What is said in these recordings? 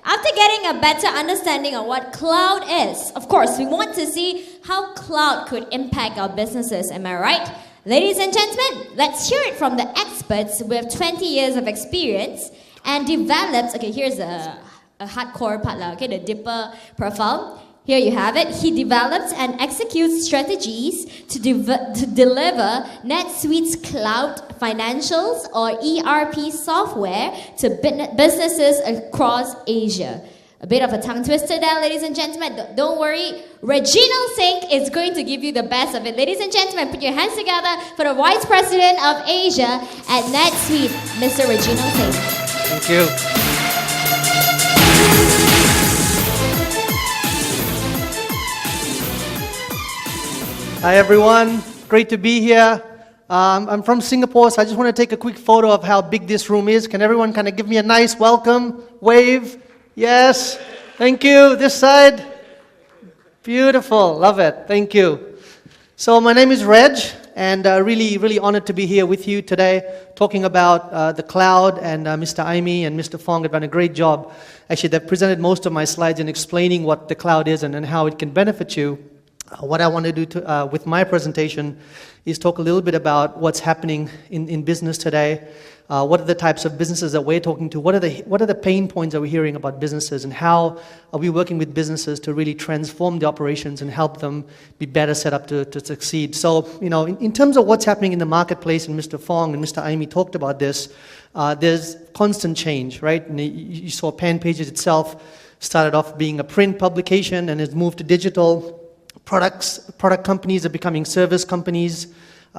After getting a better understanding of what cloud is, of course, we want to see how cloud could impact our businesses. Am I right? Ladies and gentlemen, let's hear it from the experts with 20 years of experience and develops, okay, here's a hardcore part, okay, the dipper profile. Here you have it. He develops and executes strategies to deliver NetSuite's cloud financials or ERP software to businesses across Asia. A bit of a tongue twister there, ladies and gentlemen. Don't worry. Reginald Singh is going to give you the best of it. Ladies and gentlemen, put your hands together for the Vice President of Asia at NetSuite, Mr. Reginald Singh. Thank you. Hi everyone, great to be here. I'm from Singapore, so I just want to take a quick photo of how big this room is. Can everyone kind of give me a nice welcome, wave? Yes, thank you. This side, beautiful, love it, thank you. So my name is Reg, and really honored to be here with you today, talking about the cloud, and Mr. Aimi and Mr. Fong have done a great job. Actually, they've presented most of my slides in explaining what the cloud is and how it can benefit you. What I want to do with my presentation is talk a little bit about what's happening in business today. What are the types of businesses that we're talking to? What are the pain points that we're hearing about businesses, and how are we working with businesses to really transform the operations and help them be better set up to succeed? So, in terms of what's happening in the marketplace, and Mr. Fong and Mr. Aimi talked about this, there's constant change, right? And you saw PanPages itself started off being a print publication and has moved to digital. Product companies are becoming service companies.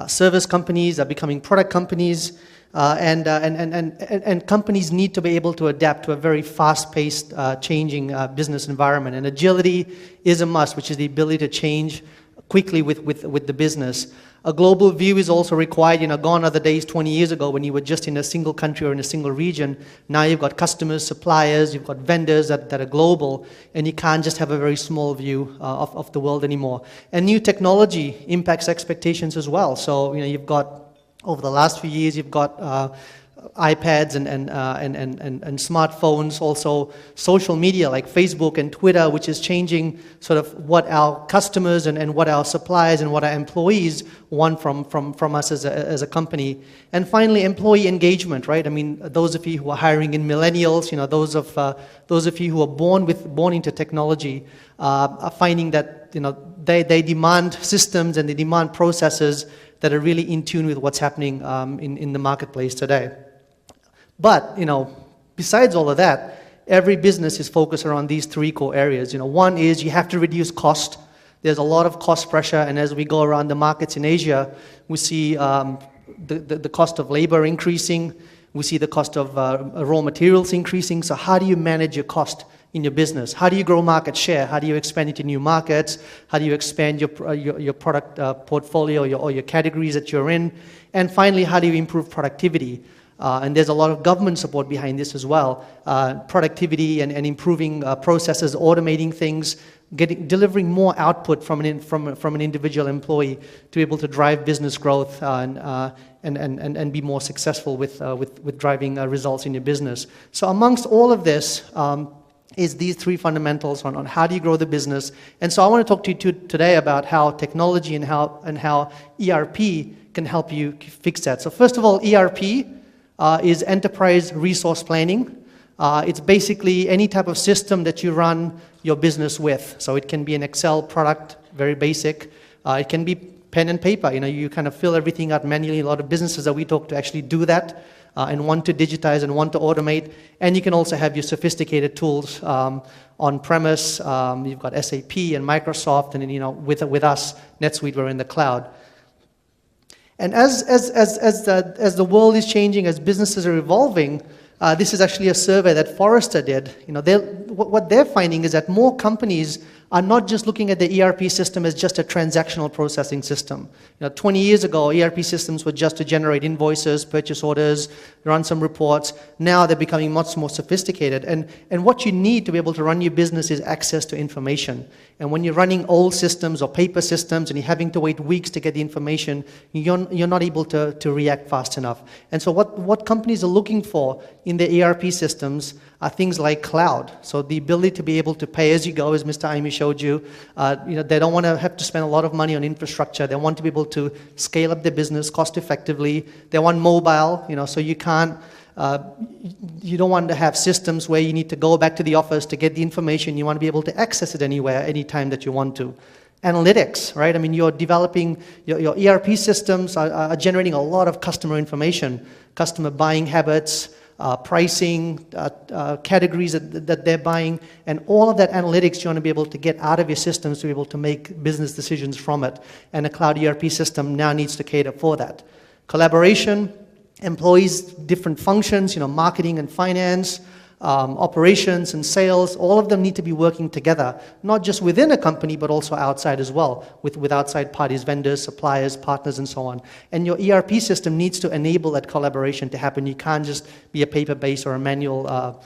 Service companies are becoming product companies. And companies need to be able to adapt to a very fast-paced, changing business environment. And agility is a must, which is the ability to change quickly with the business. A global view is also required. Gone are the days 20 years ago when you were just in a single country or in a single region. Now you've got customers, suppliers, you've got vendors that are global, and you can't just have a very small view of the world anymore. And new technology impacts expectations as well. So, you've got, over the last few years, you've got iPads and smartphones, also social media like Facebook and Twitter, which is changing sort of what our customers and what our suppliers and what our employees want from us as a company. And finally, employee engagement, right? I mean, those of you who are hiring in millennials, those of you who are born into technology, are finding that they demand systems and they demand processes that are really in tune with what's happening in the marketplace today. But, besides all of that, every business is focused around these three core areas. One is you have to reduce cost. There's a lot of cost pressure, and as we go around the markets in Asia, we see the cost of labor increasing. We see the cost of raw materials increasing. So how do you manage your cost in your business? How do you grow market share? How do you expand into new markets? How do you expand your product portfolio or your categories that you're in? And finally, how do you improve productivity? And there's a lot of government support behind this as well. Productivity and improving processes, automating things, delivering more output from an individual employee to be able to drive business growth and be more successful with driving results in your business. So amongst all of this is these three fundamentals on how do you grow the business. And so I want to talk to you today about how technology and how ERP can help you fix that. So first of all, ERP is enterprise resource planning. It's basically any type of system that you run your business with. So it can be an Excel product, very basic. It can be pen and paper. You kind of fill everything out manually. A lot of businesses that we talk to actually do that and want to digitize and want to automate. And you can also have your sophisticated tools on premise. You've got SAP and Microsoft, and then, with us, NetSuite, we're in the cloud. And as the world is changing, as businesses are evolving, this is actually a survey that Forrester did. What they're finding is that more companies are not just looking at the ERP system as just a transactional processing system. 20 years ago, ERP systems were just to generate invoices, purchase orders, run some reports. Now they're becoming much more sophisticated. And what you need to be able to run your business is access to information. And when you're running old systems or paper systems and you're having to wait weeks to get the information, you're not able to react fast enough. And so what companies are looking for in their ERP systems are things like cloud. So the ability to be able to pay as you go, as Mr. Aimi showed you. They don't want to have to spend a lot of money on infrastructure. They want to be able to scale up their business cost effectively. They want mobile, so you can't. You don't want to have systems where you need to go back to the office to get the information. You want to be able to access it anywhere, anytime that you want to. Analytics, right? I mean, you're developing, your ERP systems are generating a lot of customer information, customer buying habits, pricing, categories that they're buying, and all of that analytics you want to be able to get out of your systems to be able to make business decisions from it. And a cloud ERP system now needs to cater for that. Collaboration, employees, different functions, marketing and finance, operations and sales, all of them need to be working together, not just within a company, but also outside as well, with outside parties, vendors, suppliers, partners, and so on. And your ERP system needs to enable that collaboration to happen. You can't just be a paper-based or a manual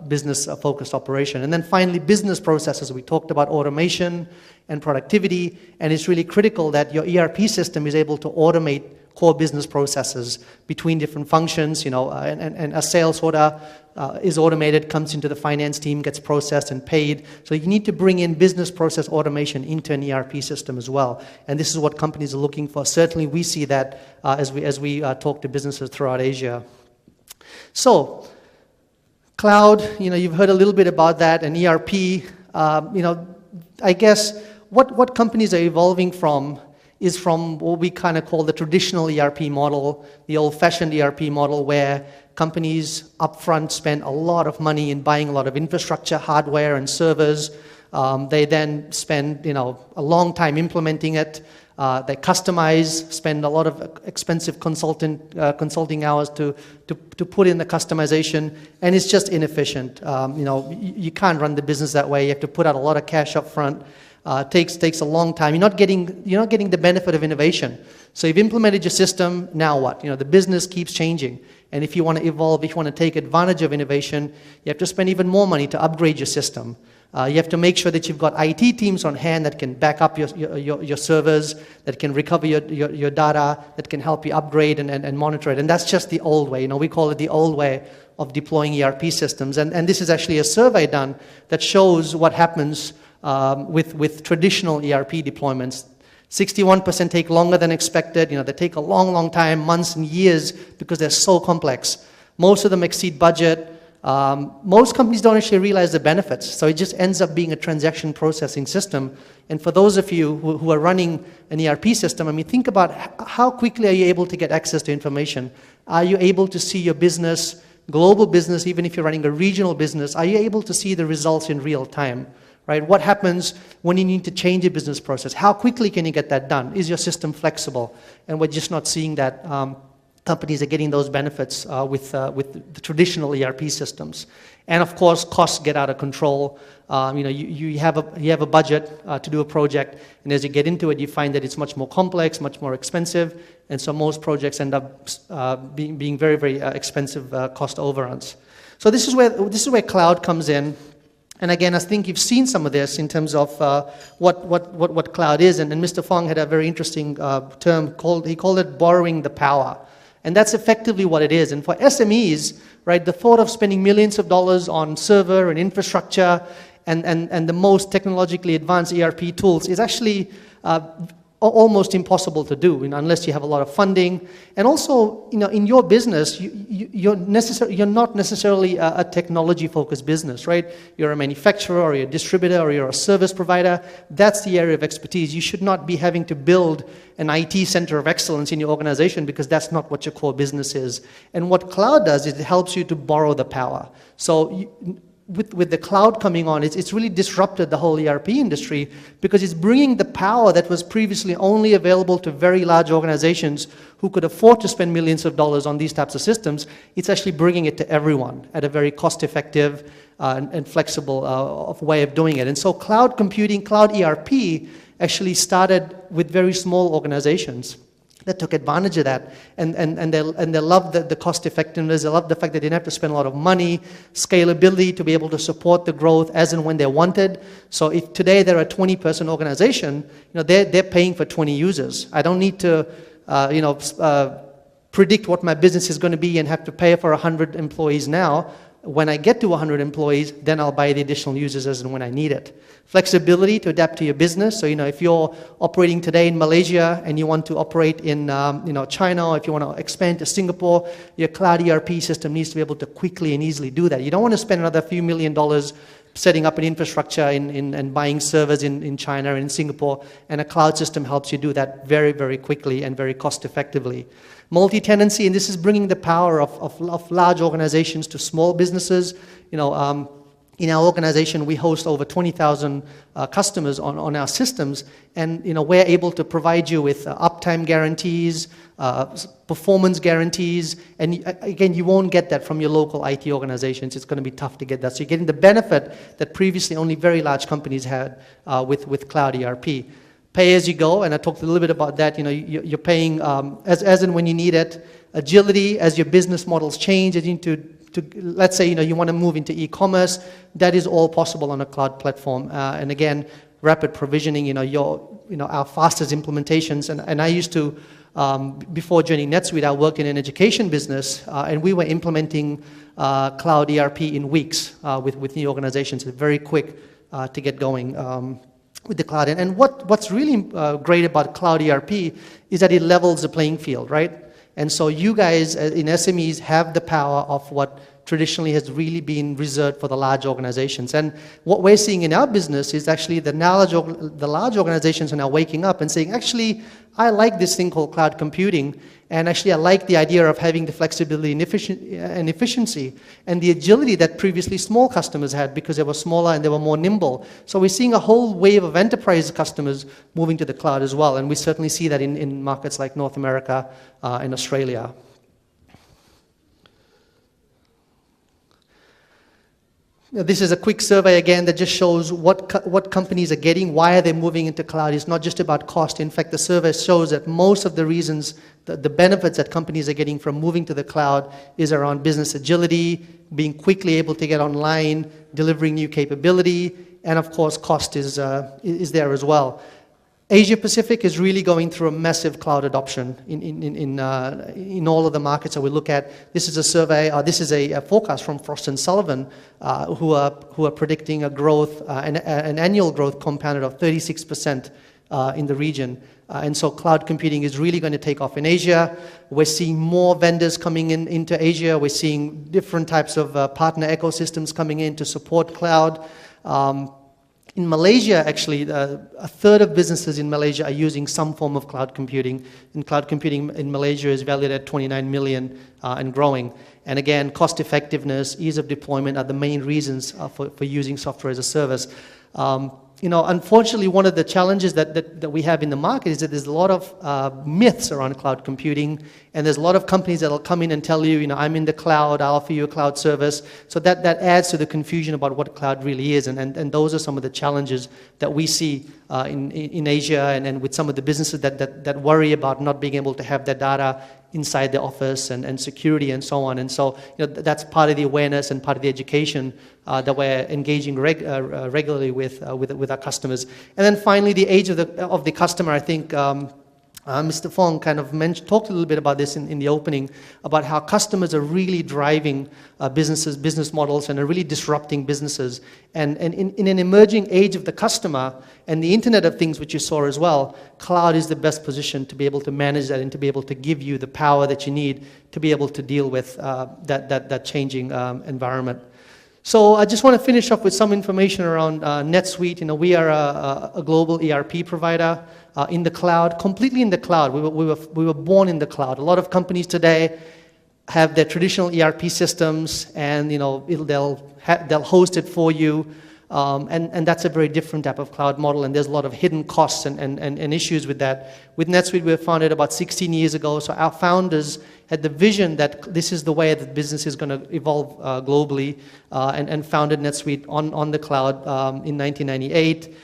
business-focused operation. And then finally, business processes. We talked about automation and productivity, and it's really critical that your ERP system is able to automate core business processes between different functions, and a sales order is automated, comes into the finance team, gets processed and paid. So you need to bring in business process automation into an ERP system as well. And this is what companies are looking for. Certainly we see that as we talk to businesses throughout Asia. So, cloud, you've heard a little bit about that, and ERP, I guess what companies are evolving from is from what we kind of call the traditional ERP model, the old-fashioned ERP model, where companies upfront spend a lot of money in buying a lot of infrastructure, hardware, and servers. They then spend, a long time implementing it. They customize, spend a lot of expensive consulting hours to put in the customization, and it's just inefficient. You can't run the business that way. You have to put out a lot of cash up front. Takes a long time. You're not getting the benefit of innovation. So you've implemented your system. Now what? The business keeps changing, and if you want to evolve, if you want to take advantage of innovation, you have to spend even more money to upgrade your system. You have to make sure that you've got IT teams on hand that can back up your servers, that can recover your data, that can help you upgrade and monitor it. And that's just the old way. We call it the old way of deploying ERP systems. And this is actually a survey done that shows what happens with traditional ERP deployments. 61% take longer than expected. They take a long time, months and years, because they're so complex. Most of them exceed budget. Most companies don't actually realize the benefits, so it just ends up being a transaction processing system. And for those of you who are running an ERP system, think about how quickly are you able to get access to information? Are you able to see your business, global business, even if you're running a regional business, are you able to see the results in real time? Right? What happens when you need to change a business process? How quickly can you get that done? Is your system flexible? And we're just not seeing that. Companies are getting those benefits with the traditional ERP systems. And of course, costs get out of control. You have a budget to do a project, and as you get into it, you find that it's much more complex, much more expensive, and so most projects end up being very, very expensive cost overruns. So this is where cloud comes in. And again, I think you've seen some of this in terms of what cloud is. And Mr. Fong had a very interesting term he called it borrowing the power. And that's effectively what it is. And for SMEs, right, the thought of spending millions of dollars on server and infrastructure and the most technologically advanced ERP tools is actually almost impossible to do, unless you have a lot of funding. And also, in your business, you're not necessarily a technology-focused business, right? You're a manufacturer, or you're a distributor, or you're a service provider. That's the area of expertise. You should not be having to build an IT center of excellence in your organization, because that's not what your core business is. And what cloud does is it helps you to borrow the power. So with the cloud coming on, it's really disrupted the whole ERP industry, because it's bringing the power that was previously only available to very large organizations who could afford to spend millions of dollars on these types of systems. It's actually bringing it to everyone at a very cost-effective and flexible way of doing it. And so cloud computing, cloud ERP actually started with very small organizations that took advantage of that, and they loved the cost effectiveness. They loved the fact that they didn't have to spend a lot of money, scalability to be able to support the growth as and when they wanted. So if today they're a 20-person organization, they're paying for 20 users. I don't need to predict what my business is going to be and have to pay for 100 employees now. when I get to 100 employees, then I'll buy the additional users as and when I need it. Flexibility to adapt to your business. So, if you're operating today in Malaysia and you want to operate in, China, or if you want to expand to Singapore, your cloud ERP system needs to be able to quickly and easily do that. You don't want to spend another few $1 million setting up an infrastructure and buying servers in China and in Singapore, and a cloud system helps you do that very, very quickly and very cost effectively. Multi-tenancy, and this is bringing the power of large organizations to small businesses. In our organization, we host over 20,000 customers on our systems, and we're able to provide you with uptime guarantees, performance guarantees, and again, you won't get that from your local IT organizations. It's going to be tough to get that. So you're getting the benefit that previously only very large companies had with cloud ERP. Pay as you go, and I talked a little bit about that. You're paying as and when you need it. Agility, as your business models change, as you need to let's say you want to move into e-commerce, that is all possible on a cloud platform. And again, rapid provisioning. Our fastest implementations. And I used to, before joining NetSuite, I worked in an education business, and we were implementing cloud ERP in weeks with new organizations. It's very quick to get going. With the cloud. And what's really great about cloud ERP is that it levels the playing field, right? And so you guys in SMEs have the power of what traditionally has really been reserved for the large organizations. And what we're seeing in our business is actually the large organizations are now waking up and saying, actually, I like this thing called cloud computing, and actually I like the idea of having the flexibility and efficiency and the agility that previously small customers had because they were smaller and they were more nimble. So we're seeing a whole wave of enterprise customers moving to the cloud as well, and we certainly see that in markets like North America and Australia. This is a quick survey again that just shows what companies are getting, why are they moving into cloud. It's not just about cost. In fact, the survey shows that most of the reasons, the benefits that companies are getting from moving to the cloud is around business agility, being quickly able to get online, delivering new capability, and of course cost is there as well. Asia Pacific is really going through a massive cloud adoption in all of the markets that we look at. This is a survey, this is a forecast from Frost & Sullivan, who are predicting a growth, an annual growth compounded of 36% in the region. And so cloud computing is really going to take off in Asia. We're seeing more vendors coming into Asia. We're seeing different types of partner ecosystems coming in to support cloud. In Malaysia, actually, a third of businesses in Malaysia are using some form of cloud computing. And cloud computing in Malaysia is valued at 29 million and growing. And again, cost effectiveness, ease of deployment are the main reasons for using software as a service. Unfortunately, one of the challenges that we have in the market is that there's a lot of myths around cloud computing, and there's a lot of companies that will come in and tell you, I'm in the cloud, I'll offer you a cloud service. So that adds to the confusion about what cloud really is, and those are some of the challenges that we see in Asia and with some of the businesses that worry about not being able to have their data inside the office and security and so on. And so that's part of the awareness and part of the education that we're engaging regularly with our customers. And then finally, the age of the customer. I think Mr. Fong kind of talked a little bit about this in the opening, about how customers are really driving business models and are really disrupting businesses. And in an emerging age of the customer and the Internet of Things, which you saw as well, cloud is the best position to be able to manage that and to be able to give you the power that you need to be able to deal with that changing environment. So I just want to finish up with some information around NetSuite. We are a global ERP provider in the cloud, completely in the cloud. We were born in the cloud. A lot of companies today have their traditional ERP systems, and they'll host it for you, and that's a very different type of cloud model. And there's a lot of hidden costs and issues with that. With NetSuite, we were founded about 16 years ago. So our founders had the vision that this is the way that business is going to evolve globally, and founded NetSuite on the cloud in 1998.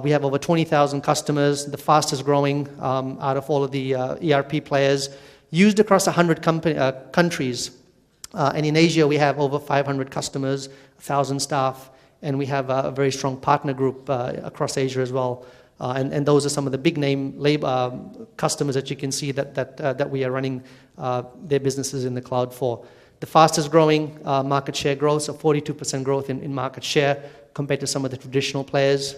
We have over 20,000 customers, the fastest growing out of all of the ERP players, used across 100 countries. And in Asia, we have over 500 customers, 1,000 staff, and we have a very strong partner group across Asia as well. And those are some of the big name customers that you can see that we are running their businesses in the cloud for. The fastest growing market share growth, so 42% growth in market share compared to some of the traditional players.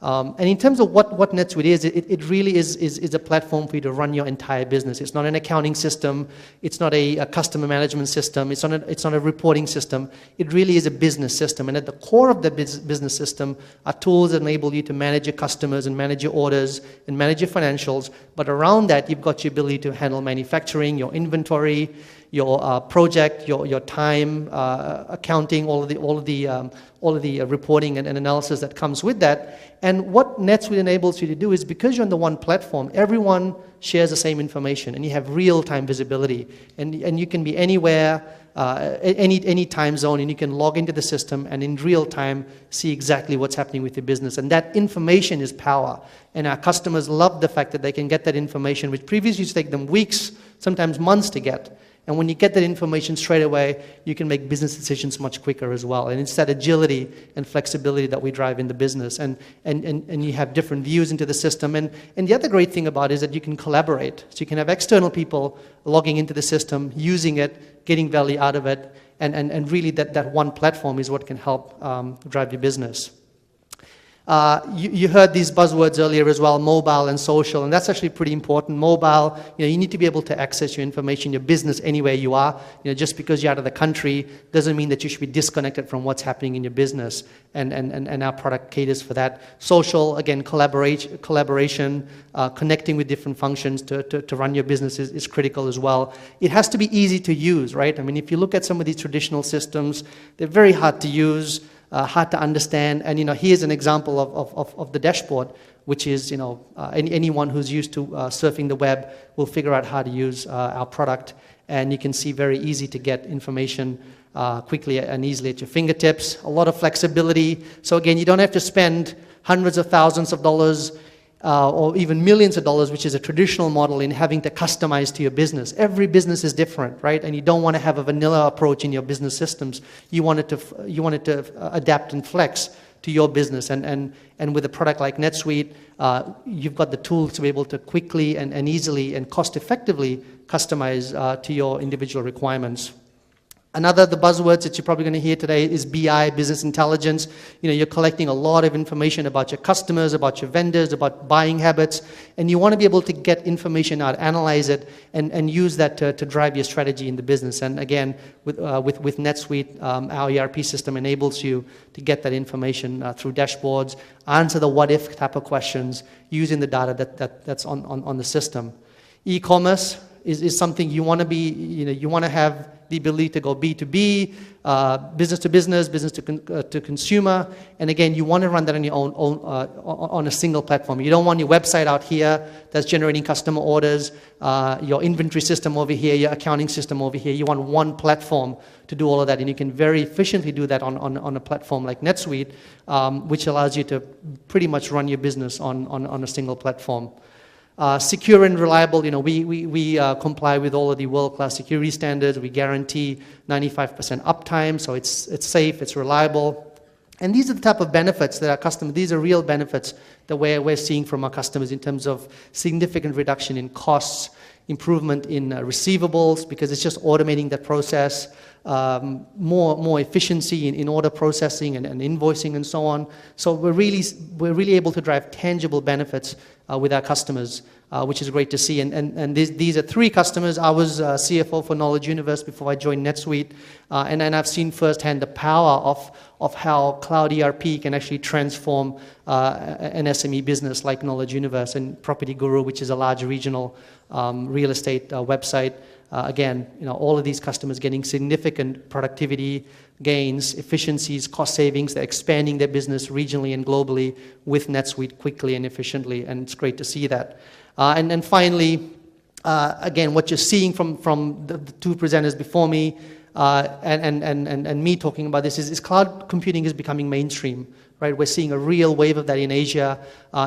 And in terms of what NetSuite is, it really is a platform for you to run your entire business. It's not an accounting system. It's not a customer management system. It's not a reporting system. It really is a business system. And at the core of the business system are tools that enable you to manage your customers and manage your orders and manage your financials. But around that, you've got your ability to handle manufacturing, your inventory, your project, your time, accounting, all of the reporting and analysis that comes with that. And what NetSuite enables you to do is, because you're on the one platform, everyone shares the same information, and you have real-time visibility. And you can be anywhere, any time zone, and you can log into the system and in real time see exactly what's happening with your business. And that information is power. And our customers love the fact that they can get that information, which previously used to take them weeks, sometimes months to get. And when you get that information straight away, you can make business decisions much quicker as well. And it's that agility and flexibility that we drive in the business. And you have different views into the system. And the other great thing about it is that you can collaborate. So you can have external people logging into the system, using it, getting value out of it. And really that one platform is what can help drive your business. You heard these buzzwords earlier as well, mobile and social, and that's actually pretty important. Mobile, you need to be able to access your information, your business anywhere you are. Just because you're out of the country doesn't mean that you should be disconnected from what's happening in your business, and our product caters for that. Social, again, collaboration, connecting with different functions to run your business is critical as well. It has to be easy to use, right? I mean, if you look at some of these traditional systems, they're very hard to use. Hard to understand, and here's an example of the dashboard, which is anyone who's used to surfing the web will figure out how to use our product, and you can see very easy to get information quickly and easily at your fingertips. A lot of flexibility. So again, you don't have to spend hundreds of thousands of dollars or even millions of dollars, which is a traditional model, in having to customize to your business. Every business is different, right? And you don't want to have a vanilla approach in your business systems. You want it to adapt and flex to your business. And with a product like NetSuite, you've got the tools to be able to quickly and easily and cost effectively customize to your individual requirements. Another of the buzzwords that you're probably going to hear today is BI, business intelligence. You're collecting a lot of information about your customers, about your vendors, about buying habits, and you want to be able to get information out, analyze it, and use that to drive your strategy in the business. And again, with NetSuite, our ERP system enables you to get that information through dashboards, answer the what-if type of questions using the data that's on the system. E-commerce is something you want to be, you want to have the ability to go B2B, business to business, business to consumer, and again, you want to run that on your own on a single platform. You don't want your website out here that's generating customer orders, your inventory system over here, your accounting system over here. You want one platform to do all of that, and you can very efficiently do that on a platform like NetSuite, which allows you to pretty much run your business on a single platform. Secure and reliable, we comply with all of the world-class security standards. We guarantee 95% uptime, so it's safe, it's reliable. And these are the type of benefits that our customers, these are real benefits that we're seeing from our customers in terms of significant reduction in costs, improvement in receivables, because it's just automating that process, more efficiency in order processing and invoicing and so on. So we're really able to drive tangible benefits with our customers, which is great to see. And these are three customers. I was CFO for Knowledge Universe before I joined NetSuite, and I've seen firsthand the power of how cloud ERP can actually transform an SME business like Knowledge Universe, and Property Guru, which is a large regional real estate website. Again, all of these customers getting significant productivity gains, efficiencies, cost savings. They're expanding their business regionally and globally with NetSuite quickly and efficiently, and it's great to see that. And then finally, again, what you're seeing from the two presenters before me and me talking about this is cloud computing is becoming mainstream. Right, we're seeing a real wave of that in Asia.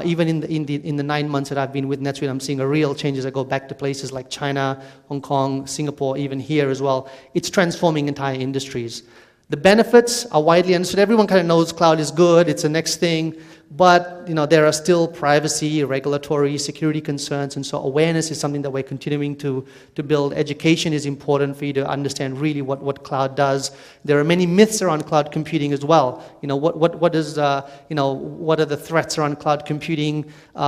Even in the 9 months that I've been with NetSuite, I'm seeing a real change as I go back to places like China, Hong Kong, Singapore, even here as well. It's transforming entire industries. The benefits are widely understood. Everyone kind of knows cloud is good, it's the next thing. But there are still privacy, regulatory, security concerns, and so awareness is something that we're continuing to build. Education is important for you to understand really what cloud does. There are many myths around cloud computing as well. What are the threats around cloud computing?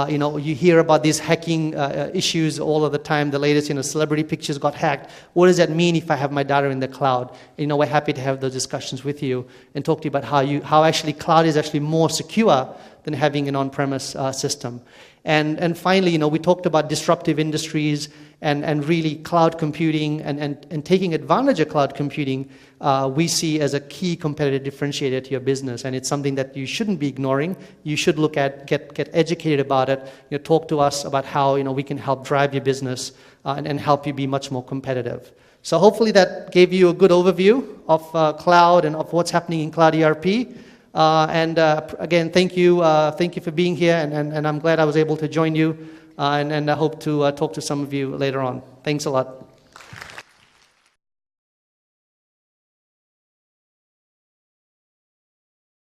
You hear about these hacking issues all of the time. The latest, celebrity pictures got hacked. What does that mean if I have my data in the cloud? We're happy to have those discussions with you and talk to you about how actually cloud is actually more secure than having an on-premise system. And finally, we talked about disruptive industries and really cloud computing and taking advantage of cloud computing we see as a key competitive differentiator to your business. And it's something that you shouldn't be ignoring. You should look at, get educated about it, talk to us about how we can help drive your business and help you be much more competitive. So hopefully that gave you a good overview of cloud and of what's happening in cloud ERP. Again, thank you for being here, and I'm glad I was able to join you, and I hope to talk to some of you later on. Thanks a lot.